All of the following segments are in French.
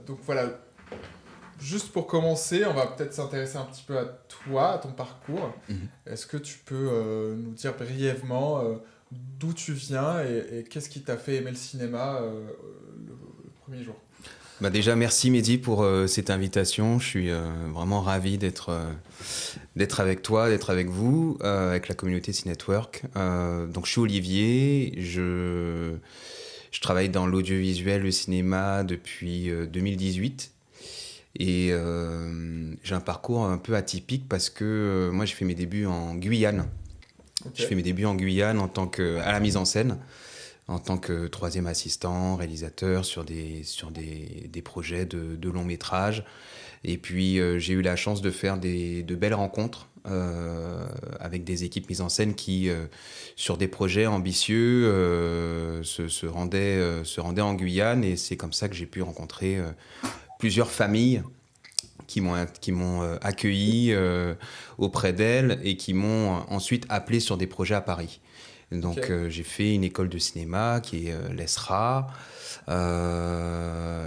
Donc voilà, juste pour commencer, on va peut-être s'intéresser un petit peu à toi, à ton parcours. Mhm. Est-ce que tu peux nous dire brièvement d'où tu viens et qu'est-ce qui t'a fait aimer le cinéma le premier jour? Bah déjà, merci Mehdi pour cette invitation. Je suis vraiment ravi d'être avec toi, d'être avec vous, avec la communauté C-Network. Donc, je suis Olivier. Je travaille dans l'audiovisuel, le cinéma depuis 2018. Et j'ai un parcours un peu atypique parce que moi, j'ai fait mes débuts en Guyane. Ok. Je fais mes débuts en Guyane à la mise en scène, en tant que troisième assistant, réalisateur sur des projets de long métrage. Et puis j'ai eu la chance de faire de belles rencontres avec des équipes mises en scène qui, sur des projets ambitieux, se rendaient en Guyane. Et c'est comme ça que j'ai pu rencontrer plusieurs familles qui m'ont accueilli auprès d'elles et qui m'ont ensuite appelé sur des projets à Paris. Donc Ok. j'ai fait une école de cinéma qui est l'ESRA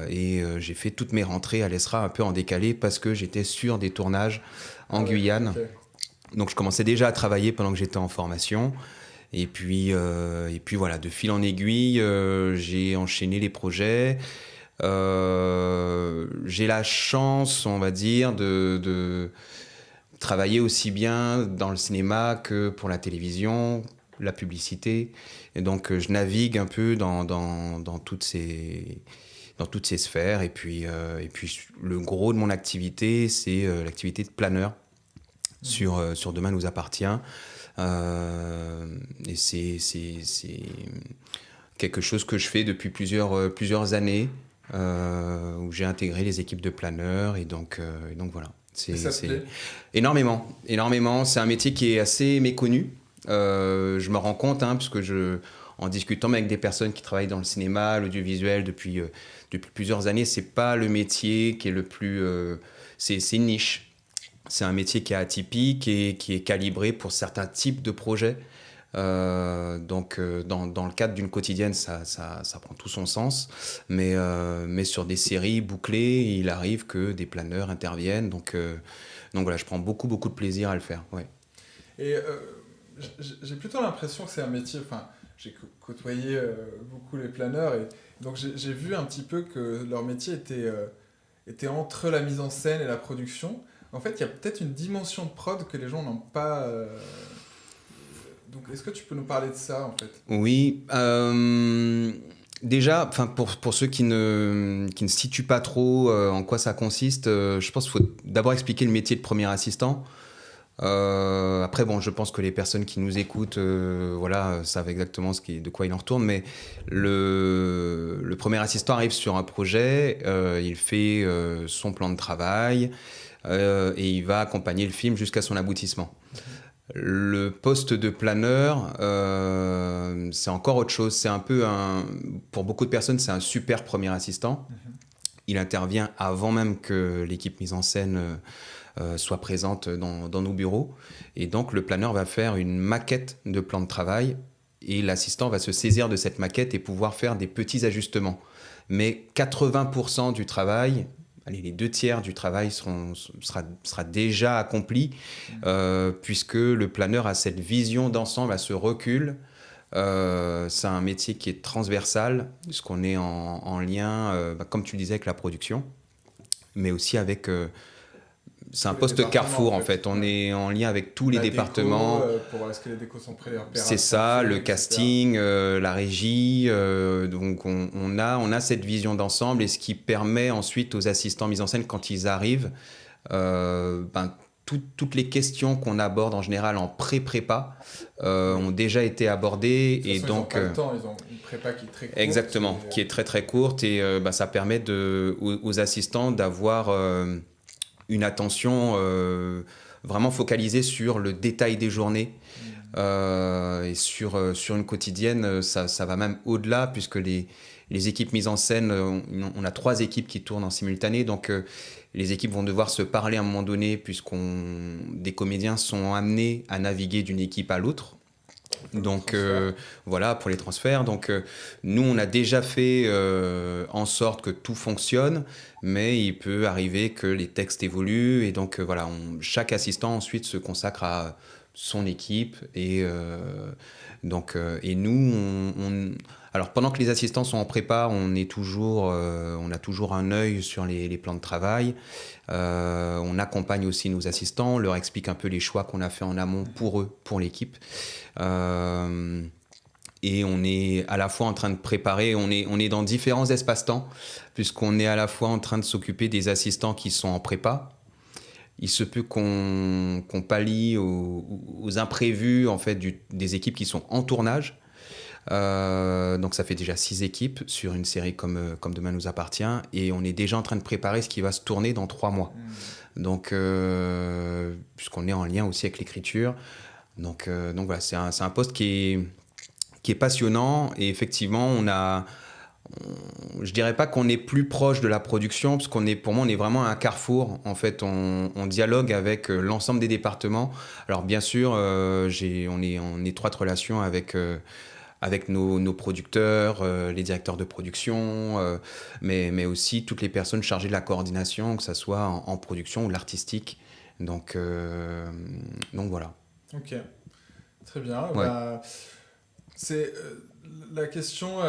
et j'ai fait toutes mes rentrées à l'ESRA un peu en décalé parce que j'étais sur des tournages en Ah ouais, Guyane. ok. Donc je commençais déjà à travailler pendant que j'étais en formation. Et puis voilà, de fil en aiguille, j'ai enchaîné les projets. J'ai la chance, on va dire, de travailler aussi bien dans le cinéma que pour la télévision, la publicité. Et donc, je navigue un peu dans toutes ces sphères. Et puis, le gros de mon activité, c'est l'activité de planeur Mhm. sur Demain nous appartient. Et c'est quelque chose que je fais depuis plusieurs années, où j'ai intégré les équipes de planeurs. Et donc voilà. Et C'est, ça te c'est plaît? énormément, énormément. C'est un métier qui est assez méconnu. Je me rends compte, parce que en discutant avec des personnes qui travaillent dans le cinéma, l'audiovisuel depuis plusieurs années, c'est pas le métier qui est le plus. C'est une niche. C'est un métier qui est atypique et qui est calibré pour certains types de projets. Donc, dans le cadre d'une quotidienne, ça prend tout son sens. Mais sur des séries bouclées, il arrive que des planeurs interviennent. Donc voilà, je prends beaucoup, beaucoup de plaisir à le faire. Ouais. Et j'ai plutôt l'impression que c'est un métier. Enfin, j'ai côtoyé beaucoup les planeurs et donc j'ai vu un petit peu que leur métier était entre la mise en scène et la production. En fait, il y a peut-être une dimension de prod que les gens n'ont pas. Donc, est-ce que tu peux nous parler de ça en fait? Oui. Déjà, pour ceux qui ne situent pas trop en quoi ça consiste, je pense qu'il faut d'abord expliquer le métier de premier assistant. Après, bon, je pense que les personnes qui nous écoutent, voilà, savent exactement de quoi il en retourne. Mais le premier assistant arrive sur un projet, il fait son plan de travail et il va accompagner le film jusqu'à son aboutissement. Mhm. Le poste de planeur, c'est encore autre chose. Pour beaucoup de personnes, c'est un super premier assistant. Mhm. Il intervient avant même que l'équipe mise en scène soit présente dans nos bureaux. Et donc, le planeur va faire une maquette de plan de travail et l'assistant va se saisir de cette maquette et pouvoir faire des petits ajustements. Mais 80% du travail, allez, les 2 tiers du travail sera déjà accompli, Mhm. puisque le planeur a cette vision d'ensemble, à ce recul. C'est un métier qui est transversal, puisqu'on est en lien, comme tu le disais, avec la production, mais aussi avec c'est un Tous les poste départements en carrefour en fait. fait. On Ouais. est en lien avec tous les La déco, départements. pour est-ce que les décos sont prêts, C'est opérations ça, le fait, etc. casting, la régie. Donc on a cette vision d'ensemble et ce qui permet ensuite aux assistants mise en scène quand ils arrivent, toutes les questions qu'on aborde en général en pré-prépa Oui. ont déjà été abordées De toute et façon, ils n'ont donc pas le temps, ils ont une prépa qui est très courte. exactement, qui est très très courte et ça permet aux assistants d'avoir une attention vraiment focalisée sur le détail des journées. Mhm. Et sur une quotidienne, ça va même au-delà, puisque les équipes mises en scène, on a 3 équipes qui tournent en simultané, donc les équipes vont devoir se parler à un moment donné, des comédiens sont amenés à naviguer d'une équipe à l'autre. Donc voilà, pour les transferts. Donc nous, on a déjà fait en sorte que tout fonctionne, mais il peut arriver que les textes évoluent. Et donc voilà, chaque assistant ensuite se consacre à son équipe. Et nous, alors pendant que les assistants sont en prépa, on a toujours un œil sur les plans de travail. On accompagne aussi nos assistants, on leur explique un peu les choix qu'on a fait en amont pour eux, pour l'équipe. Et on est à la fois en train de préparer, on est dans différents espaces-temps, puisqu'on est à la fois en train de s'occuper des assistants qui sont en prépa. Il se peut qu'on pallie aux imprévus en fait, des équipes qui sont en tournage. Donc ça fait déjà 6 équipes sur une série comme Demain nous appartient, et on est déjà en train de préparer ce qui va se tourner dans 3 mois. Donc, puisqu'on est en lien aussi avec l'écriture. Donc voilà, c'est un poste qui est passionnant, et effectivement, je dirais pas qu'on est plus proche de la production, parce pour moi, on est vraiment à un carrefour. En fait, on dialogue avec l'ensemble des départements. Alors bien sûr, on est en étroite relation avec nos producteurs, les directeurs de production, mais aussi toutes les personnes chargées de la coordination, que ce soit en production ou l'artistique. Donc voilà. Ok, très bien. Ouais. La question,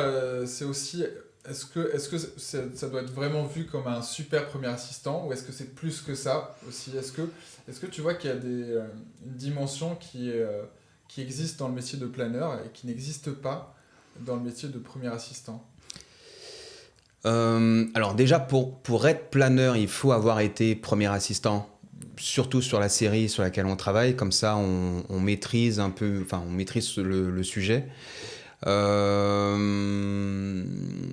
c'est aussi, est-ce que ça doit être vraiment vu comme un super premier assistant, ou est-ce que c'est plus que ça aussi? Est-ce que tu vois qu'il y a une dimension qui existe dans le métier de planeur et qui n'existe pas dans le métier de premier assistant? Alors déjà, pour être planeur, il faut avoir été premier assistant, surtout sur la série sur laquelle on travaille. Comme ça, on maîtrise un peu, enfin, on maîtrise le sujet.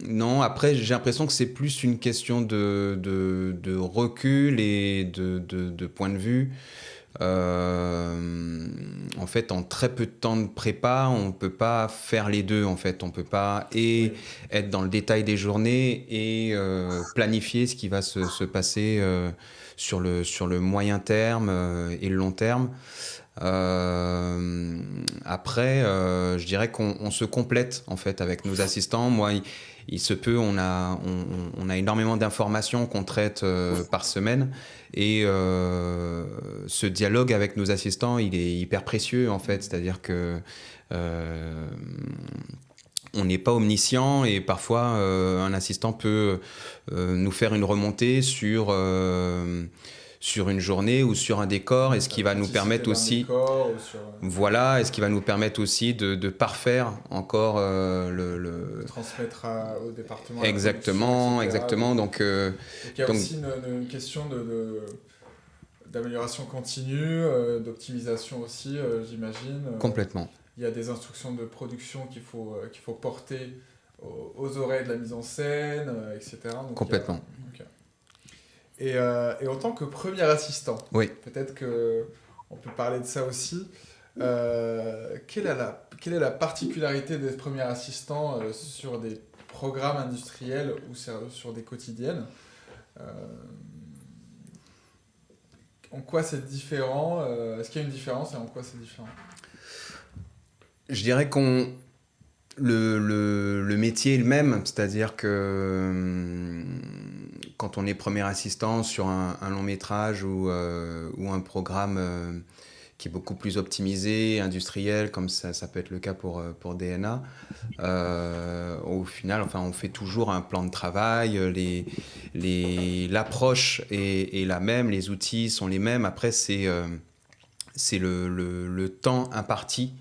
Non, après, j'ai l'impression que c'est plus une question de recul et de point de vue. En fait, en très peu de temps de prépa, on ne peut pas faire les deux. En fait, on ne peut pas être dans le détail des journées et planifier ce qui va se passer sur le moyen terme et le long terme. Après, je dirais qu'on se complète en fait avec nos assistants. Moi, il se peut, on a énormément d'informations qu'on traite par semaine, et ce dialogue avec nos assistants, il est hyper précieux en fait. C'est-à-dire que on n'est pas omniscient, et parfois un assistant peut nous faire une remontée sur une journée ou sur un décor, et ce qui va nous permettre aussi voilà, et ce qui va nous permettre aussi de parfaire encore transmettre au département exactement, etc. exactement. Donc il y a aussi une question d'amélioration continue, d'optimisation aussi, j'imagine. Complètement. Il y a des instructions de production qu'il faut porter aux oreilles de la mise en scène, etc. Donc complètement. Et en tant que premier assistant, oui. Peut-être qu'on peut parler de ça aussi. Quelle est la particularité des premiers assistants sur des programmes industriels ou sur des quotidiennes? En quoi c'est différent? Est-ce qu'il y a une différence, et en quoi c'est différent? Je dirais le métier est le même, c'est-à-dire que quand on est premier assistant sur un long métrage ou un programme qui est beaucoup plus optimisé, industriel, comme ça peut être le cas pour DNA, au final, enfin, on fait toujours un plan de travail, l'approche est la même, les outils sont les mêmes. Après, c'est le temps imparti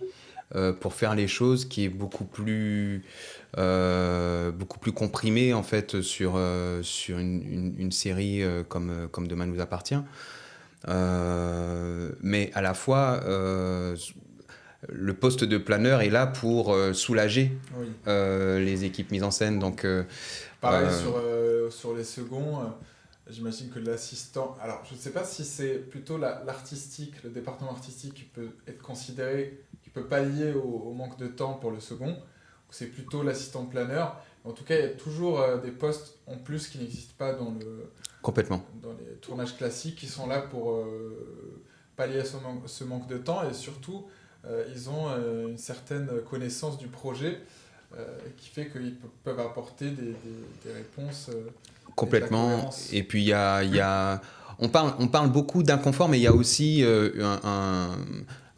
pour faire les choses qui est beaucoup plus comprimé en fait sur une série comme Demain nous appartient. Mais à la fois, le poste de planeur est là pour soulager les équipes mises en scène. Donc, pareil sur les seconds, j'imagine que l'assistant... Alors, je ne sais pas si c'est plutôt l'artistique, le département artistique qui peut être considéré, qui peut pallier au manque de temps pour le second, ou c'est plutôt l'assistant planeur. En tout cas, il y a toujours des postes en plus qui n'existent pas complètement. Dans les tournages classiques, qui sont là pour pallier à ce manque de temps, et surtout ils ont une certaine connaissance du projet qui fait qu'ils peuvent apporter des réponses et de la Complètement. cohérence. Et puis on parle beaucoup d'inconfort, mais il y a aussi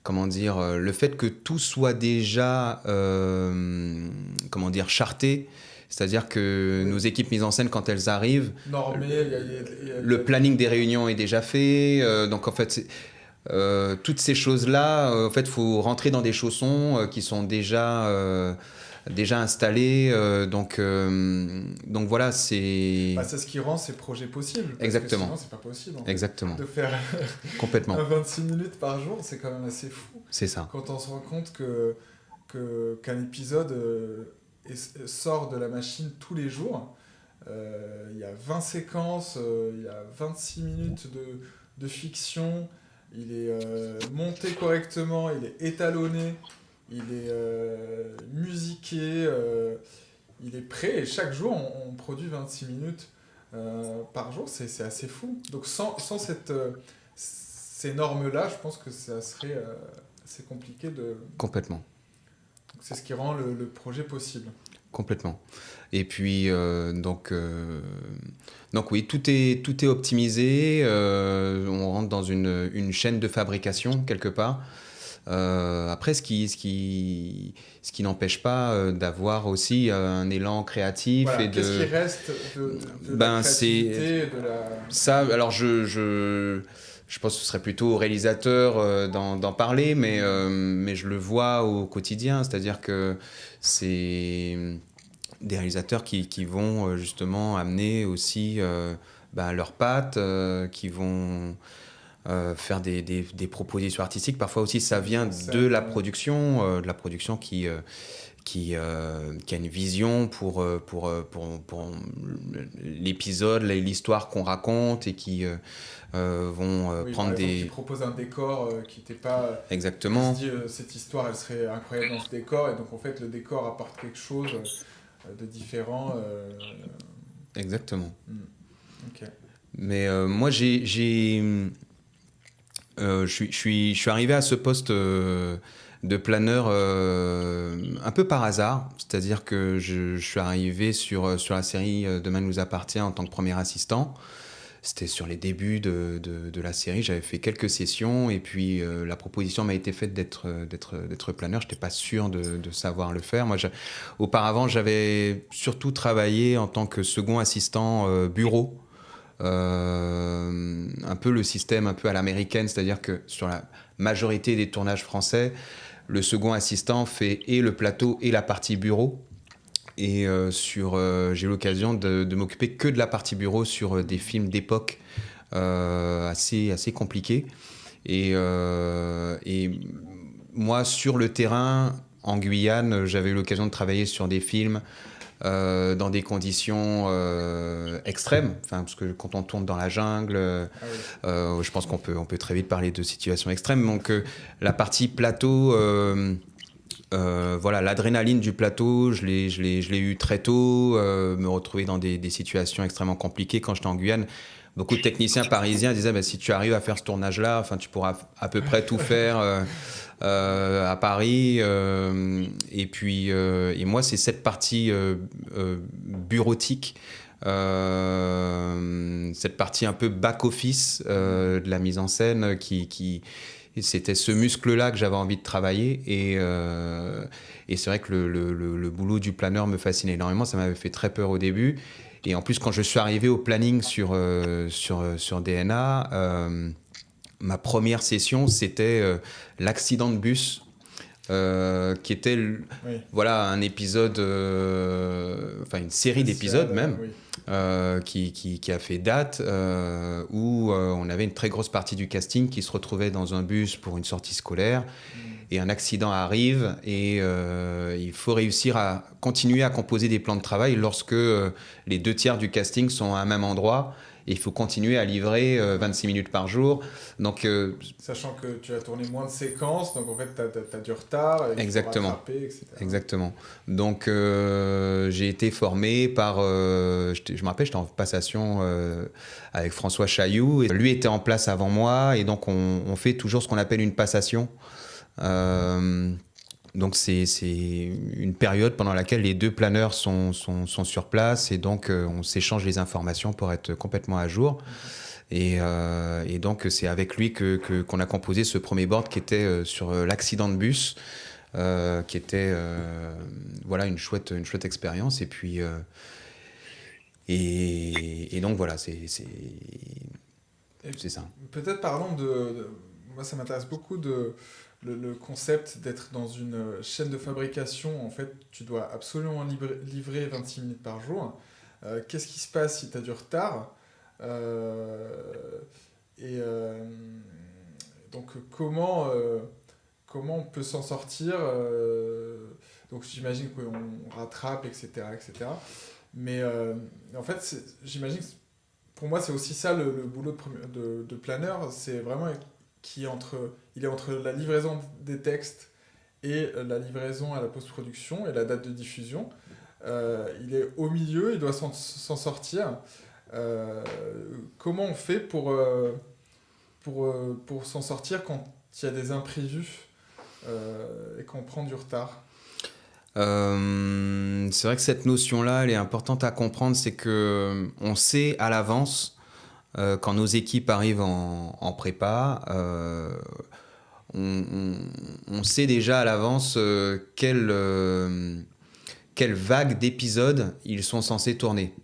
comment dire, le fait que tout soit déjà, comment dire, charté. C'est-à-dire que Oui. nos équipes mises en scène, quand elles arrivent, Normé, le planning des réunions est déjà fait. Donc en fait, toutes ces choses-là, en fait, faut rentrer dans des chaussons qui sont déjà installés. Donc voilà, c'est c'est ce qui rend ces projets possibles. Parce exactement, que sinon, c'est pas possible. En fait. exactement, De faire complètement. 26 minutes par jour, c'est quand même assez fou. C'est ça. Quand on se rend compte qu'un épisode sort de la machine tous les jours, il y a 20 séquences, il y a 26 minutes de fiction, il est monté correctement, il est étalonné, il est musiqué, il est prêt, et chaque jour on produit 26 minutes par jour, c'est assez fou. Donc sans ces normes-là, je pense que ça serait assez compliqué de... Complètement. C'est ce qui rend le projet possible. Complètement. Et puis, donc oui, tout est optimisé. On rentre dans une chaîne de fabrication, quelque part. Après, ce qui n'empêche pas d'avoir aussi un élan créatif. Voilà, et qu'est-ce qui reste de la créativité, de la... Ça, alors je pense que ce serait plutôt au réalisateur d'en parler, mais je le vois au quotidien. C'est-à-dire que c'est des réalisateurs qui vont justement amener aussi leurs pattes, qui vont faire des propositions artistiques. Parfois aussi, ça vient de la production qui a une vision pour l'épisode, l'histoire qu'on raconte et qui vont Oui, prendre par exemple, des... tu proposes un décor qui n'était pas... Exactement. Tu te dis, cette histoire, elle serait incroyable dans ce décor, et donc en fait, le décor apporte quelque chose de différent. Exactement. Ok. Mais moi, je suis arrivé à ce poste de planeur un peu par hasard. C'est-à-dire que je suis arrivé sur la série Demain nous appartient en tant que premier assistant. C'était sur les débuts de la série. J'avais fait quelques sessions et puis la proposition m'a été faite d'être planeur. Je n'étais pas sûr de savoir le faire. Moi, auparavant, j'avais surtout travaillé en tant que second assistant bureau. Un peu le système un peu à l'américaine, c'est-à-dire que sur la majorité des tournages français, le second assistant fait et le plateau et la partie bureau. Et j'ai eu l'occasion de m'occuper que de la partie bureau sur des films d'époque assez compliqués. Et moi, sur le terrain, en Guyane, j'avais eu l'occasion de travailler sur des films dans des conditions extrêmes, parce que quand on tourne dans la jungle, je pense qu'on peut très vite parler de situations extrêmes. Donc la partie plateau, voilà, l'adrénaline du plateau, je l'ai eu très tôt, me retrouver dans des situations extrêmement compliquées quand j'étais en Guyane. Beaucoup de techniciens parisiens disaient si tu arrives à faire ce tournage-là, tu pourras à peu près tout faire à Paris. Et moi, c'est cette partie bureautique, cette partie un peu back-office de la mise en scène c'était ce muscle-là que j'avais envie de travailler. Et c'est vrai que le boulot du planeur me fascinait énormément. Ça m'avait fait très peur au début. Et en plus, quand je suis arrivé au planning sur DNA, ma première session, c'était l'accident de bus, qui était voilà, un épisode, une série d'épisodes même, qui a fait date, où on avait une très grosse partie du casting qui se retrouvait dans un bus pour une sortie scolaire. Et un accident arrive et il faut réussir à continuer à composer des plans de travail lorsque les 2/3 du casting sont à un même endroit. Et il faut continuer à livrer 26 minutes par jour. Donc, sachant que tu as tourné moins de séquences, donc en fait, tu as du retard, exactement. Il faut rattraper, etc. Exactement. Donc, j'ai été formé par... je me rappelle, j'étais en passation avec François Chailloux. Et lui était en place avant moi. Et donc, on fait toujours ce qu'on appelle une passation. Donc c'est une période pendant laquelle les deux planeurs sont sur place et donc on s'échange les informations pour être complètement à jour. Et donc c'est avec lui qu'on a composé ce premier board qui était sur l'accident de bus, qui était voilà une chouette expérience. Et puis et donc voilà, c'est ça. Peut-être parlons moi ça m'intéresse beaucoup le concept d'être dans une chaîne de fabrication. En fait, tu dois absolument livrer 26 minutes par jour. Qu'est-ce qui se passe si tu as du retard? Et donc comment on peut s'en sortir? Donc j'imagine qu'on rattrape, etc., etc. Mais en fait, j'imagine que pour moi, c'est aussi ça le boulot de planeur. C'est vraiment il est entre la livraison des textes et la livraison à la post-production et la date de diffusion. Il est au milieu, il doit s'en sortir. Comment on fait pour s'en sortir quand il y a des imprévus et qu'on prend du retard? C'est vrai que cette notion-là, elle est importante à comprendre, c'est que on sait à l'avance quand nos équipes arrivent en prépa, on sait déjà à l'avance quelle vague d'épisodes ils sont censés tourner.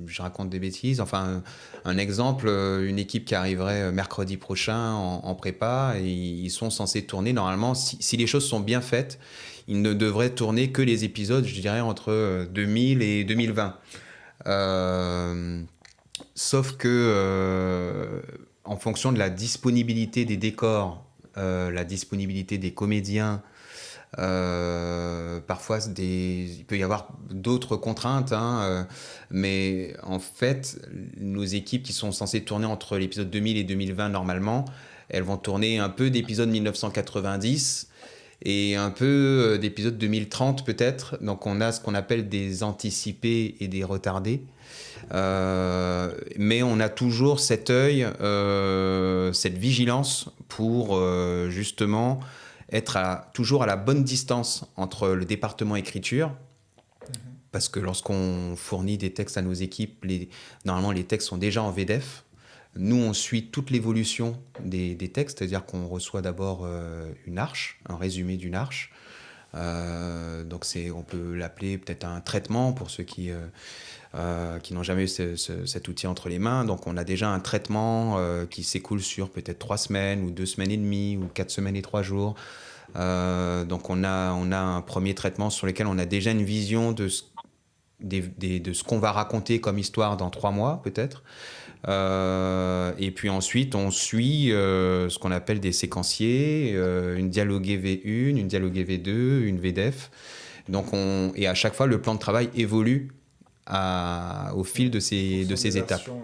Je raconte des bêtises. Enfin, un exemple, une équipe qui arriverait mercredi prochain en prépa, et ils sont censés tourner normalement, si les choses sont bien faites, ils ne devraient tourner que les épisodes, je dirais, entre 2000 et 2020. Sauf que, en fonction de la disponibilité des décors, la disponibilité des comédiens, parfois il peut y avoir d'autres contraintes, mais en fait, nos équipes qui sont censées tourner entre l'épisode 2000 et 2020 normalement, elles vont tourner un peu d'épisodes 1990 et un peu d'épisodes 2030 peut-être. Donc on a ce qu'on appelle des anticipés et des retardés. Mais on a toujours cet œil, cette vigilance pour justement être toujours à la bonne distance entre le département écriture, parce que lorsqu'on fournit des textes à nos équipes, normalement les textes sont déjà en VDF. Nous, on suit toute l'évolution des textes, c'est-à-dire qu'on reçoit d'abord une arche, un résumé d'une arche. Donc on peut l'appeler peut-être un traitement pour ceux qui n'ont jamais eu cet outil entre les mains. Donc on a déjà un traitement qui s'écoule sur peut-être 3 semaines ou 2 semaines et demie ou 4 semaines et 3 jours. Donc on a un premier traitement sur lequel on a déjà une vision de ce qu'on va raconter comme histoire dans 3 mois peut-être. Et puis ensuite on suit ce qu'on appelle des séquenciers, une dialoguée V1, une dialoguée V2, une VDF. Donc et à chaque fois le plan de travail évolue au fil de ces étapes. Ouais.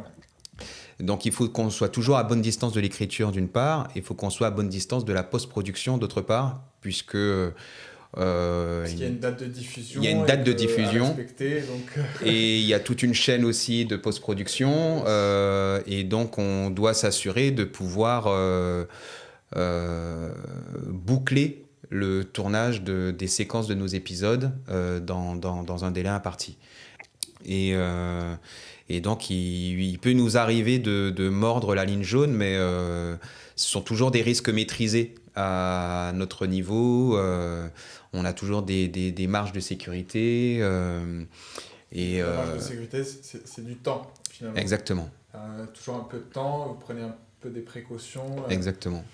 Donc il faut qu'on soit toujours à bonne distance de l'écriture d'une part, et il faut qu'on soit à bonne distance de la post-production d'autre part, puisque parce qu'il y a une date de diffusion. Il y a une date de diffusion. À respecter, donc... Et il y a toute une chaîne aussi de post-production, et donc on doit s'assurer de pouvoir boucler le tournage des séquences de nos épisodes dans un délai imparti. Et donc, il peut nous arriver de mordre la ligne jaune, mais ce sont toujours des risques maîtrisés à notre niveau. On a toujours des marges de sécurité. Les marges de sécurité, c'est du temps, finalement. Exactement. Toujours un peu de temps, vous prenez un peu des précautions. Exactement.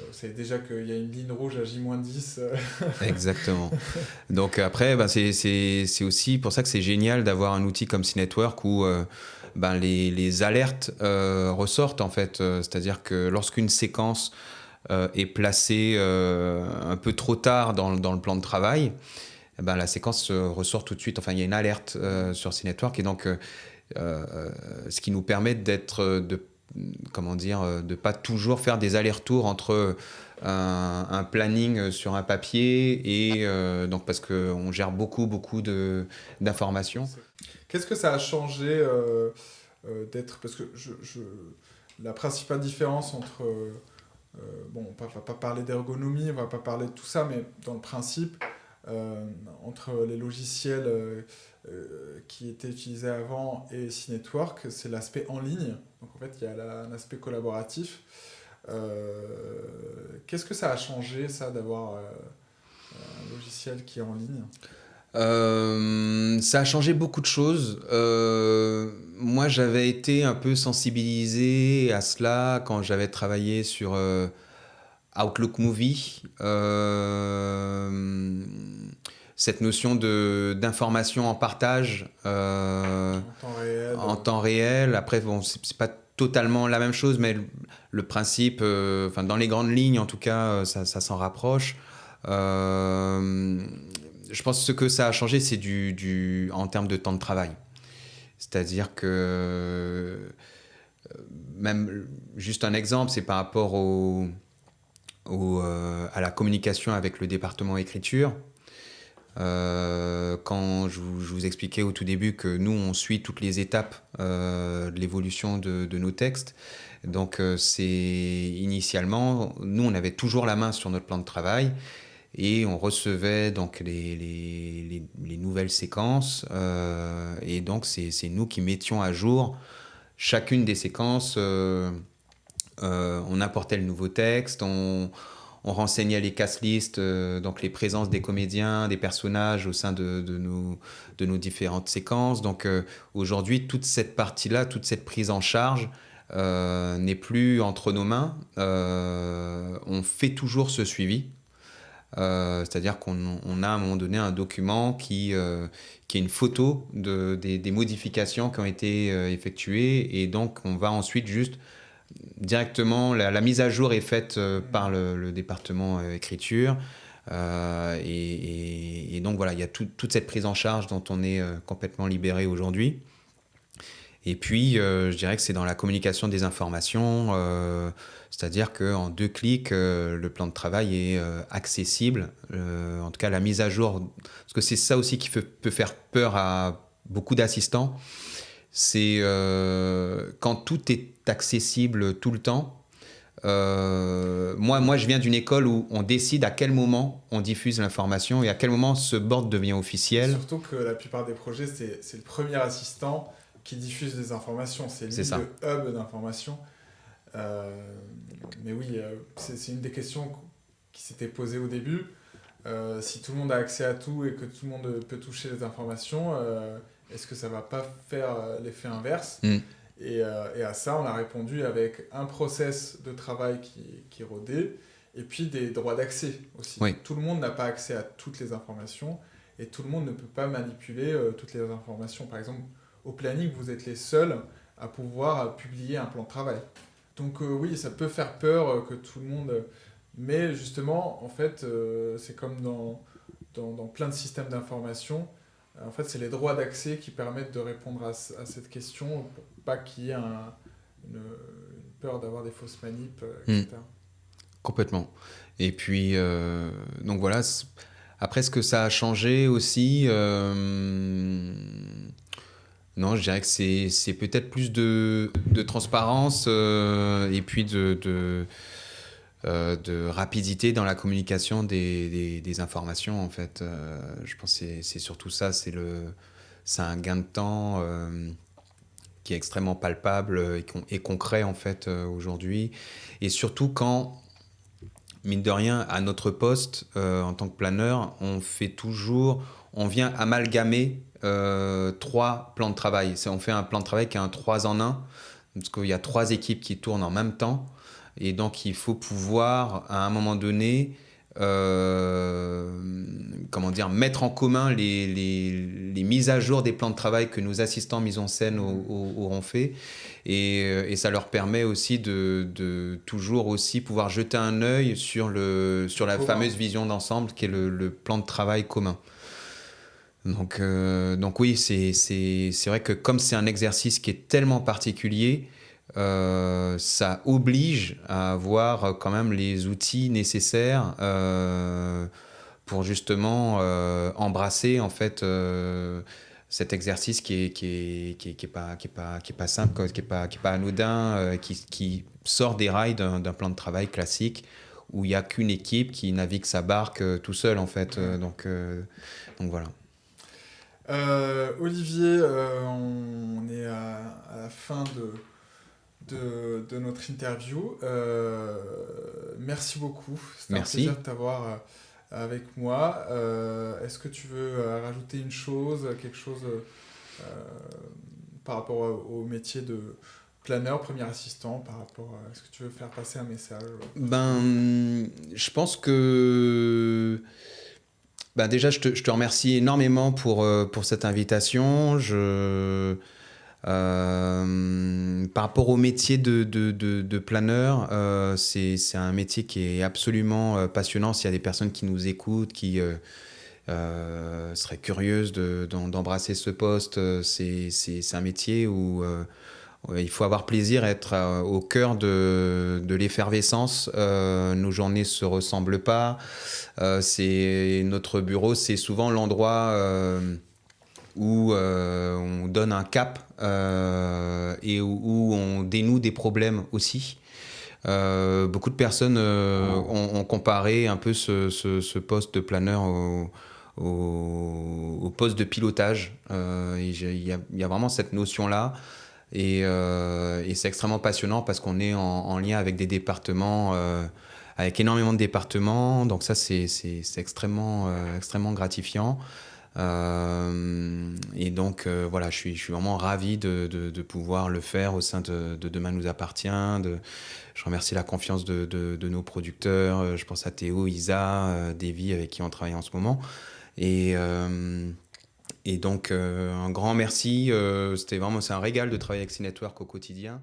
Vous savez déjà qu'il y a une ligne rouge à J-10. Exactement. Donc après, c'est aussi pour ça que c'est génial d'avoir un outil comme CNetwork où les alertes ressortent en fait. C'est-à-dire que lorsqu'une séquence est placée un peu trop tard dans le plan de travail, la séquence ressort tout de suite. Enfin, il y a une alerte sur CNetwork et donc ce qui nous permet de pas toujours faire des allers-retours entre un planning sur un papier et donc parce qu'on gère beaucoup d'informations. Qu'est-ce que ça a changé d'être, parce que la principale différence entre bon, on va pas parler d'ergonomie, on va pas parler de tout ça, mais dans le principe, entre les logiciels qui étaient utilisés avant et C-Network, c'est l'aspect en ligne. Donc en fait, il y a un aspect collaboratif. Qu'est-ce que ça a changé, ça, d'avoir un logiciel qui est en ligne? Ça a changé beaucoup de choses. Moi, j'avais été un peu sensibilisé à cela quand j'avais travaillé sur Outlook Movie. Cette notion d'information en partage En temps réel. en temps réel. Après, bon, c'est pas totalement la même chose, mais le principe, enfin, dans les grandes lignes, en tout cas, ça s'en rapproche. Euh, je pense que ce que ça a changé, c'est en termes de temps de travail. C'est-à-dire que, même juste un exemple, c'est par rapport à la communication avec le département écriture. Quand je vous expliquais au tout début que nous, on suit toutes les étapes de l'évolution de nos textes. Donc, c'est initialement, nous, on avait toujours la main sur notre plan de travail et on recevait donc les nouvelles séquences. Et donc, c'est nous qui mettions à jour chacune des séquences. On apportait le nouveau texte, on renseignait les cast lists, donc les présences des comédiens, des personnages au sein de nos différentes séquences. Donc aujourd'hui, toute cette partie-là, toute cette prise en charge n'est plus entre nos mains. On fait toujours ce suivi. C'est-à-dire qu'on a à un moment donné un document qui est une photo des modifications qui ont été effectuées, et donc on va ensuite juste directement, la mise à jour est faite par le département écriture. Et donc voilà, il y a toute cette prise en charge dont on est complètement libéré aujourd'hui. Et puis, je dirais que c'est dans la communication des informations, c'est-à-dire qu'en 2 clics, le plan de travail est accessible. En tout cas, la mise à jour, parce que c'est ça aussi qui peut faire peur à beaucoup d'assistants, c'est quand tout est accessible tout le temps. Moi, je viens d'une école où on décide à quel moment on diffuse l'information et à quel moment ce board devient officiel. Surtout que la plupart des projets, c'est le premier assistant qui diffuse des informations. C'est lui le hub d'information. Mais oui, c'est une des questions qui s'était posée au début. Si tout le monde a accès à tout et que tout le monde peut toucher les informations, est-ce que ça ne va pas faire l'effet inverse? Et à ça, on a répondu avec un process de travail qui est rodé, et puis des droits d'accès aussi. Oui. Tout le monde n'a pas accès à toutes les informations, et tout le monde ne peut pas manipuler toutes les informations. Par exemple, au planning, vous êtes les seuls à pouvoir publier un plan de travail. Donc oui, ça peut faire peur que tout le monde... Mais justement, en fait, c'est comme dans plein de systèmes d'information. En fait, c'est les droits d'accès qui permettent de répondre à cette question pour pas qu'il y ait une peur d'avoir des fausses manips, etc. Complètement. Et puis, donc voilà. Après, ce que ça a changé aussi, non, je dirais que c'est peut-être plus de transparence et puis de rapidité dans la communication des informations, en fait. Je pense que c'est surtout ça, c'est un gain de temps qui est extrêmement palpable et concret, en fait, aujourd'hui. Et surtout quand, mine de rien, à notre poste, en tant que planeur, on vient amalgamer 3 plans de travail. On fait un plan de travail qui est un 3 en 1, parce qu'il y a 3 équipes qui tournent en même temps. Et donc, il faut pouvoir, à un moment donné, mettre en commun les mises à jour des plans de travail que nos assistants mise en scène auront fait. Et ça leur permet aussi de toujours aussi pouvoir jeter un œil sur la fameuse vision d'ensemble qui est le plan de travail commun. Donc oui, c'est vrai que comme c'est un exercice qui est tellement particulier, ça oblige à avoir quand même les outils nécessaires pour justement embrasser en fait cet exercice qui est pas simple, quoi, qui est pas anodin, qui sort des rails d'un plan de travail classique où il n'y a qu'une équipe qui navigue sa barque tout seul, en fait. Donc voilà. Olivier, on est à la fin de notre interview. Merci beaucoup. C'était un Merci. plaisir de t'avoir avec moi. Est-ce que tu veux rajouter une chose, quelque chose par rapport au métier de planeur, premier assistant, par rapport à... Est-ce que tu veux faire passer un message? Je pense que déjà, je te remercie énormément pour cette invitation. Par rapport au métier de planeur, c'est un métier qui est absolument passionnant. S'il y a des personnes qui nous écoutent, qui seraient curieuses d'embrasser ce poste, c'est un métier où il faut avoir plaisir à être au cœur de l'effervescence. Nos journées ne se ressemblent pas. Notre bureau, c'est souvent l'endroit où on donne un cap et où on dénoue des problèmes aussi. Beaucoup de personnes ont comparé un peu ce poste de planeur au poste de pilotage. Il y a vraiment cette notion-là. Et c'est extrêmement passionnant parce qu'on est en lien avec des départements, avec énormément de départements. Donc ça, c'est extrêmement gratifiant. Et donc voilà, je suis vraiment ravi de pouvoir le faire au sein de Demain nous appartient. Je remercie la confiance de nos producteurs. Je pense à Théo, Isa, Davy, avec qui on travaille en ce moment. Et donc un grand merci. C'est un régal de travailler avec C-Network au quotidien.